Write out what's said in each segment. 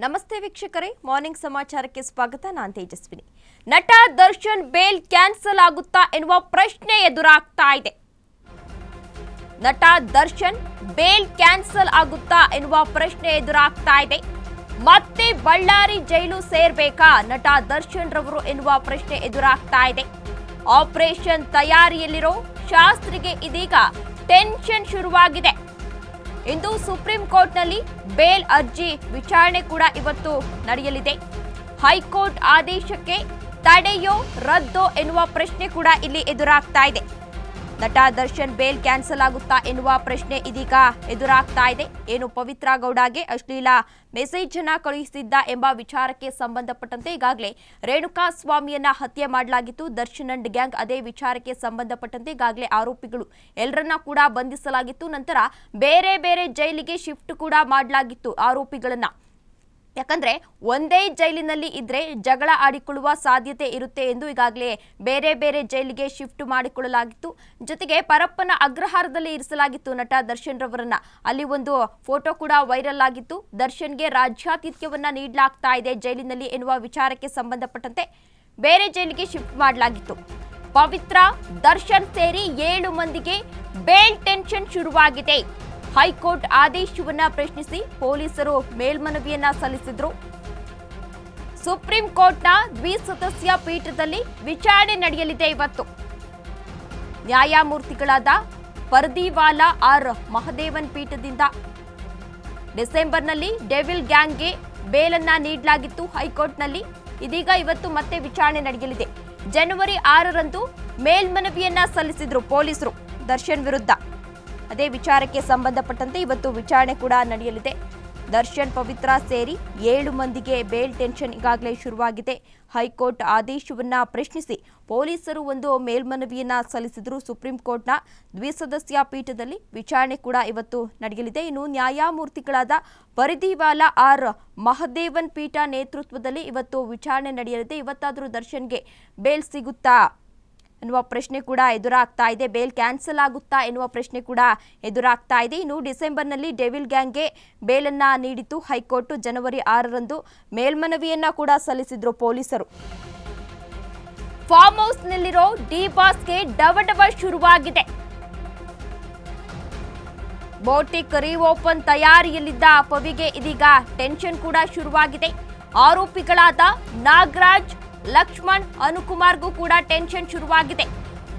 ನಮಸ್ತೆ ವೀಕ್ಷಕರೇ, ಮಾರ್ನಿಂಗ್ ಸಮಾಚಾರಕ್ಕೆ ಸ್ವಾಗತ. ನಾನು ತೇಜಸ್ವಿನಿ. ನಟ ದರ್ಶನ್ ಬೇಲ್ ಕ್ಯಾನ್ಸಲ್ ಆಗುತ್ತಾ ಎನ್ನುವ ಪ್ರಶ್ನೆ ಎದುರಾಗ್ತಾ ಇದೆ. ನಟ ದರ್ಶನ್ ಬೇಲ್ ಕ್ಯಾನ್ಸಲ್ ಆಗುತ್ತಾ ಎನ್ನುವ ಪ್ರಶ್ನೆ ಎದುರಾಗ್ತಾ ಇದೆ. ಮತ್ತೆ ಬಳ್ಳಾರಿ ಜೈಲು ಸೇರ್ಬೇಕಾ ನಟ ದರ್ಶನ್ ರವರು ಎನ್ನುವ ಪ್ರಶ್ನೆ ಎದುರಾಗ್ತಾ ಇದೆ. ಆಪರೇಷನ್ ತಯಾರಿಯಲ್ಲಿರೋ ಶಾಸ್ತ್ರಿಗೆ ಇದೀಗ ಟೆನ್ಷನ್ ಶುರುವಾಗಿದೆ. ಇಂದು ಸುಪ್ರೀಂ ಕೋರ್ಟ್ನಲ್ಲಿ ಬೇಲ್ ಅರ್ಜಿ ವಿಚಾರಣೆ ಕೂಡ ಇವತ್ತು ನಡೆಯಲಿದೆ. ಹೈಕೋರ್ಟ್ ಆದೇಶಕ್ಕೆ ತಡೆಯೋ ರದ್ದೋ ಎನ್ನುವ ಪ್ರಶ್ನೆ ಕೂಡ ಇಲ್ಲಿ ಎದುರಾಗ್ತಾ ಇದೆ. ನಟ ದರ್ಶನ್ ಬೇಲ್ ಕ್ಯಾನ್ಸಲ್ ಆಗುತ್ತಾ ಎನ್ನುವ ಪ್ರಶ್ನೆ ಇದೀಗ ಎದುರಾಗ್ತಾ ಇದೆ. ಏನು ಪವಿತ್ರ ಗೌಡಗೆ ಅಶ್ಲೀಲ ಮೆಸೇಜ್ ಅನ್ನ ಕಳುಹಿಸಿದ್ದ ಎಂಬ ವಿಚಾರಕ್ಕೆ ಸಂಬಂಧಪಟ್ಟಂತೆ ಈಗಾಗಲೇ ರೇಣುಕಾ ಸ್ವಾಮಿಯನ್ನ ಹತ್ಯೆ ಮಾಡಲಾಗಿತ್ತು. ದರ್ಶನ್ ಅಂಡ್ ಗ್ಯಾಂಗ್ ಅದೇ ವಿಚಾರಕ್ಕೆ ಸಂಬಂಧಪಟ್ಟಂತೆ ಈಗಾಗಲೇ ಆರೋಪಿಗಳು ಎಲ್ಲರನ್ನ ಕೂಡ ಬಂಧಿಸಲಾಗಿತ್ತು. ನಂತರ ಬೇರೆ ಬೇರೆ ಜೈಲಿಗೆ ಶಿಫ್ಟ್ ಕೂಡ ಮಾಡಲಾಗಿತ್ತು ಆರೋಪಿಗಳನ್ನ. ಯಾಕಂದ್ರೆ ಒಂದೇ ಜೈಲಿನಲ್ಲಿ ಇದ್ರೆ ಜಗಳ ಆಡಿಕೊಳ್ಳುವ ಸಾಧ್ಯತೆ ಇರುತ್ತೆ ಎಂದು ಈಗಾಗಲೇ ಬೇರೆ ಬೇರೆ ಜೈಲಿಗೆ ಶಿಫ್ಟ್ ಮಾಡಿಕೊಳ್ಳಲಾಗಿತ್ತು. ಜೊತೆಗೆ ಪರಪ್ಪನ ಅಗ್ರಹಾರದಲ್ಲಿ ಇರಿಸಲಾಗಿತ್ತು ನಟ ದರ್ಶನ್ ರವರನ್ನ. ಅಲ್ಲಿ ಒಂದು ಫೋಟೋ ಕೂಡ ವೈರಲ್ ಆಗಿತ್ತು. ದರ್ಶನ್ಗೆ ರಾಜ್ಯಾತಿಥ್ಯವನ್ನ ನೀಡಲಾಗ್ತಾ ಇದೆ ಜೈಲಿನಲ್ಲಿ ಎನ್ನುವ ವಿಚಾರಕ್ಕೆ ಸಂಬಂಧಪಟ್ಟಂತೆ ಬೇರೆ ಜೈಲಿಗೆ ಶಿಫ್ಟ್ ಮಾಡಲಾಗಿತ್ತು. ಪವಿತ್ರ, ದರ್ಶನ್ ಸೇರಿ 7 ಮಂದಿಗೆ ಬೇಲ್ ಟೆನ್ಷನ್ ಶುರುವಾಗಿದೆ. ಹೈಕೋರ್ಟ್ ಆದೇಶವನ್ನ ಪ್ರಶ್ನಿಸಿ ಪೊಲೀಸರು ಮೇಲ್ಮನವಿಯನ್ನ ಸಲ್ಲಿಸಿದ್ರು. ಸುಪ್ರೀಂ ಕೋರ್ಟ್ನ ದ್ವಿಸದಸ್ಯ ಪೀಠದಲ್ಲಿ ವಿಚಾರಣೆ ನಡೆಯಲಿದೆ ಇವತ್ತು. ನ್ಯಾಯಮೂರ್ತಿಗಳಾದ ಪರ್ದಿವಾಲಾ ಆರ್ ಮಹದೇವನ್ ಪೀಠದಿಂದ ಡಿಸೆಂಬರ್ನಲ್ಲಿ ಡೆವಿಲ್ ಗ್ಯಾಂಗ್ಗೆ ಬೇಲನ್ನ ನೀಡಲಾಗಿತ್ತು ಹೈಕೋರ್ಟ್ನಲ್ಲಿ. ಇದೀಗ ಇವತ್ತು ಮತ್ತೆ ವಿಚಾರಣೆ ನಡೆಯಲಿದೆ. ಜನವರಿ 6ರಂದು ಮೇಲ್ಮನವಿಯನ್ನ ಸಲ್ಲಿಸಿದ್ರು ಪೊಲೀಸರು ದರ್ಶನ್ ವಿರುದ್ಧ. ಅದೇ ವಿಚಾರಕ್ಕೆ ಸಂಬಂಧಪಟ್ಟಂತೆ ಇವತ್ತು ವಿಚಾರಣೆ ಕೂಡ ನಡೆಯಲಿದೆ. ದರ್ಶನ್, ಪವಿತ್ರ ಸೇರಿ 7 ಮಂದಿಗೆ ಬೇಲ್ ಟೆನ್ಷನ್ ಈಗಾಗಲೇ ಶುರುವಾಗಿದೆ. ಹೈಕೋರ್ಟ್ ಆದೇಶವನ್ನ ಪ್ರಶ್ನಿಸಿ ಪೊಲೀಸರು ಒಂದು ಮೇಲ್ಮನವಿಯನ್ನ ಸಲ್ಲಿಸಿದ್ರು. ಸುಪ್ರೀಂ ಕೋರ್ಟ್ನ ದ್ವಿಸದಸ್ಯ ಪೀಠದಲ್ಲಿ ವಿಚಾರಣೆ ಕೂಡ ಇವತ್ತು ನಡೆಯಲಿದೆ. ಇನ್ನು ನ್ಯಾಯಮೂರ್ತಿಗಳಾದ ಪರಿದಿವಾಲಾ ಆರ್ ಮಹದೇವನ್ ಪೀಠ ನೇತೃತ್ವದಲ್ಲಿ ಇವತ್ತು ವಿಚಾರಣೆ ನಡೆಯಲಿದೆ. ಇವತ್ತಾದರೂ ದರ್ಶನ್ಗೆ ಬೇಲ್ ಸಿಗುತ್ತಾ ಎನ್ನುವ ಪ್ರಶ್ನೆ ಕೂಡ ಎದುರಾಗ್ತಾ ಇದೆ. ಬೇಲ್ ಕ್ಯಾನ್ಸಲ್ ಆಗುತ್ತಾ ಎನ್ನುವ ಪ್ರಶ್ನೆ ಕೂಡ ಎದುರಾಗ್ತಾ ಇದೆ. ಇನ್ನು ಡಿಸೆಂಬರ್ನಲ್ಲಿ ಡೆವಿಲ್ ಗ್ಯಾಂಗ್ಗೆ ಬೇಲನ್ನ ನೀಡಿತು ಹೈಕೋರ್ಟ್. ಜನವರಿ 6ರಂದು ಮೇಲ್ಮನವಿಯನ್ನ ಕೂಡ ಸಲ್ಲಿಸಿದ್ರು ಪೊಲೀಸರು. ಫಾರ್ಮ್ ಹೌಸ್ನಲ್ಲಿರೋ ಡಿ ಬಾಸ್ಗೆ ಡವಡವ ಶುರುವಾಗಿದೆ. ಬೋಟಿಕ್ ರೀಓಪನ್ ತಯಾರಿಯಲ್ಲಿದ್ದ ಪವಿಗೆ ಇದೀಗ ಟೆನ್ಷನ್ ಕೂಡ ಶುರುವಾಗಿದೆ. ಆರೋಪಿಗಳಾದ ನಾಗರಾಜ್, ಲಕ್ಷ್ಮಣ್, ಅನುಕುಮಾರ್ಗೂ ಕೂಡ ಟೆನ್ಷನ್ ಶುರುವಾಗಿದೆ.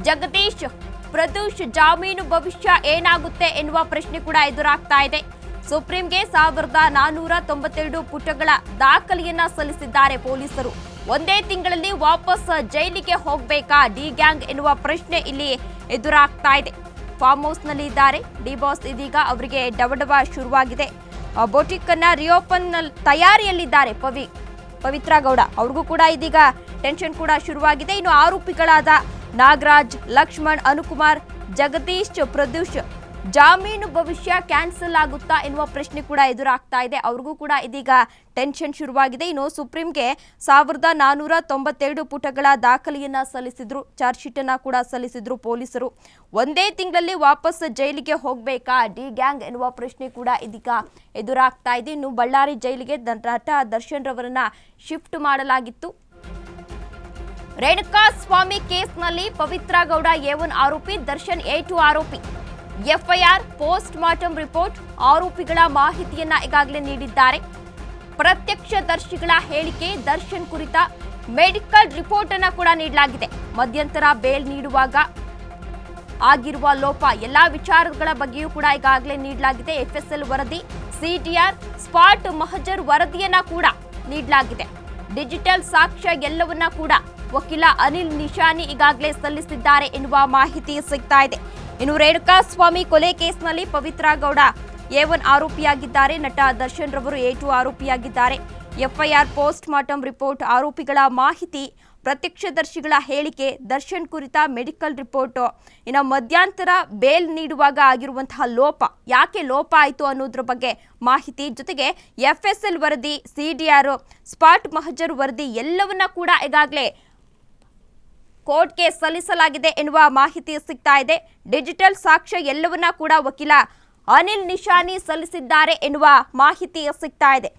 ಜಗದೀಶ್, ಪ್ರದೂಷ್ ಜಾಮೀನು ಭವಿಷ್ಯ ಏನಾಗುತ್ತೆ ಎನ್ನುವ ಪ್ರಶ್ನೆ ಕೂಡ ಎದುರಾಗ್ತಾ ಇದೆ. ಸುಪ್ರೀಂಗೆ 1492 ಪುಟಗಳ ದಾಖಲೆಯನ್ನ ಸಲ್ಲಿಸಿದ್ದಾರೆ ಪೊಲೀಸರು. ಒಂದೇ ತಿಂಗಳಲ್ಲಿ ವಾಪಸ್ ಜೈಲಿಗೆ ಹೋಗಬೇಕಾ ಡಿ ಗ್ಯಾಂಗ್ ಎನ್ನುವ ಪ್ರಶ್ನೆ ಇಲ್ಲಿ ಎದುರಾಗ್ತಾ ಇದೆ. ಫಾರ್ಮ್ ಹೌಸ್ನಲ್ಲಿ ಇದ್ದಾರೆ ಡಿ ಬಾಸ್. ಇದೀಗ ಅವರಿಗೆ ಡವಡವ ಶುರುವಾಗಿದೆ. ಬೋಟಿಕ್ ಅನ್ನ ರಿಓಪನ್ ತಯಾರಿಯಲ್ಲಿದ್ದಾರೆ ಪವಿತ್ರ ಗೌಡ. ಅವ್ರಿಗೂ ಕೂಡ ಇದೀಗ ಟೆನ್ಷನ್ ಕೂಡ ಶುರುವಾಗಿದೆ. ಇನ್ನು ಆರೋಪಿಗಳಾದ ನಾಗರಾಜ್, ಲಕ್ಷ್ಮಣ್, ಅನುಕುಮಾರ್, ಜಗದೀಶ್, ಪ್ರದೂಷ್ ಜಾಮೀನು ಭವಿಷ್ಯ ಕ್ಯಾನ್ಸಲ್ ಆಗುತ್ತಾ ಎನ್ನುವ ಪ್ರಶ್ನೆ ಕೂಡ ಎದುರಾಗ್ತಾ ಇದೆ. ಅವ್ರಿಗೂ ಕೂಡ ಇದೀಗ ಟೆನ್ಷನ್ ಶುರುವಾಗಿದೆ. ಇನ್ನು ಸುಪ್ರೀಂಗೆ 1492 ಪುಟಗಳ ದಾಖಲೆಯನ್ನ ಸಲ್ಲಿಸಿದ್ರು. ಚಾರ್ಜ್ ಶೀಟ್ ಅನ್ನ ಕೂಡ ಸಲ್ಲಿಸಿದ್ರು ಪೊಲೀಸರು. ಒಂದೇ ತಿಂಗಳಲ್ಲಿ ವಾಪಸ್ ಜೈಲಿಗೆ ಹೋಗಬೇಕಾ ಡಿ ಗ್ಯಾಂಗ್ ಎನ್ನುವ ಪ್ರಶ್ನೆ ಕೂಡ ಇದೀಗ ಎದುರಾಗ್ತಾ ಇದೆ. ಇನ್ನು ಬಳ್ಳಾರಿ ಜೈಲಿಗೆ ನಟ ದರ್ಶನ್ ರವರನ್ನ ಶಿಫ್ಟ್ ಮಾಡಲಾಗಿತ್ತು. ರೇಣುಕಾ ಸ್ವಾಮಿ ಕೇಸ್ನಲ್ಲಿ ಪವಿತ್ರ ಗೌಡ A1 ಆರೋಪಿ, ದರ್ಶನ್ A2 ಆರೋಪಿ. ಎಫ್ಐಆರ್, ಪೋಸ್ಟ್ ಮಾರ್ಟಂ ರಿಪೋರ್ಟ್, ಆರೋಪಿಗಳ ಮಾಹಿತಿಯನ್ನ ಈಗಾಗಲೇ ನೀಡಿದ್ದಾರೆ. ಪ್ರತ್ಯಕ್ಷದರ್ಶಿಗಳ ಹೇಳಿಕೆ, ದರ್ಶನ್ ಕುರಿತ ಮೆಡಿಕಲ್ ರಿಪೋರ್ಟ್ ಅನ್ನ ಕೂಡ ನೀಡಲಾಗಿದೆ. ಮಧ್ಯಂತರ ಬೇಲ್ ನೀಡುವಾಗ ಆಗಿರುವ ಲೋಪ ಎಲ್ಲಾ ವಿಚಾರಗಳ ಬಗ್ಗೆಯೂ ಕೂಡ ಈಗಾಗಲೇ ನೀಡಲಾಗಿದೆ. FSL ವರದಿ, CTR, ಸ್ಪಾಟ್ ಮಹಜರ್ ವರದಿಯನ್ನ ಕೂಡ ನೀಡಲಾಗಿದೆ. ಡಿಜಿಟಲ್ ಸಾಕ್ಷ್ಯ ಎಲ್ಲವನ್ನ ಕೂಡ ವಕೀಲ ಅನಿಲ್ ನಿಶಾನಿ ಈಗಾಗಲೇ ಸಲ್ಲಿಸಿದ್ದಾರೆ ಎನ್ನುವ ಮಾಹಿತಿ ಸಿಗ್ತಾ ಇದೆ. ಇನ್ನು ರೇಣುಕಾ ಸ್ವಾಮಿ ಕೊಲೆ ಕೇಸ್ನಲ್ಲಿ ಪವಿತ್ರ ಗೌಡ A1 ಆರೋಪಿಯಾಗಿದ್ದಾರೆ. ನಟ ದರ್ಶನ್ ರವರು A2 ಆರೋಪಿಯಾಗಿದ್ದಾರೆ. ಎಫ್ಐಆರ್, ಪೋಸ್ಟ್ ಮಾರ್ಟಂ ರಿಪೋರ್ಟ್, ಆರೋಪಿಗಳ ಮಾಹಿತಿ, ಪ್ರತ್ಯಕ್ಷದರ್ಶಿಗಳ ಹೇಳಿಕೆ, ದರ್ಶನ್ ಕುರಿತ ಮೆಡಿಕಲ್ ರಿಪೋರ್ಟ್, ಇನ್ನು ಮಧ್ಯಂತರ ಬೇಲ್ ನೀಡುವಾಗ ಆಗಿರುವಂತಹ ಲೋಪ, ಯಾಕೆ ಲೋಪ ಆಯಿತು ಅನ್ನೋದ್ರ ಬಗ್ಗೆ ಮಾಹಿತಿ, ಜೊತೆಗೆ FSL ವರದಿ, CDR, ಸ್ಪಾಟ್ ಮಹಜರ್ ವರದಿ ಎಲ್ಲವನ್ನ ಕೂಡ ಈಗಾಗಲೇ ಕೋರ್ಟ್ಗೆ ಸಲ್ಲಿಸಲಾಗಿದೆ ಎನ್ನುವ ಮಾಹಿತಿ ಸಿಗ್ತಾ ಇದೆ. ಡಿಜಿಟಲ್ ಸಾಕ್ಷ್ಯ ಎಲ್ಲವನ್ನ ಕೂಡ ವಕೀಲ ಅನಿಲ್ ನಿಶಾನಿ ಸಲ್ಲಿಸಿದ್ದಾರೆ ಎನ್ನುವ ಮಾಹಿತಿ ಸಿಗ್ತಾ ಇದೆ.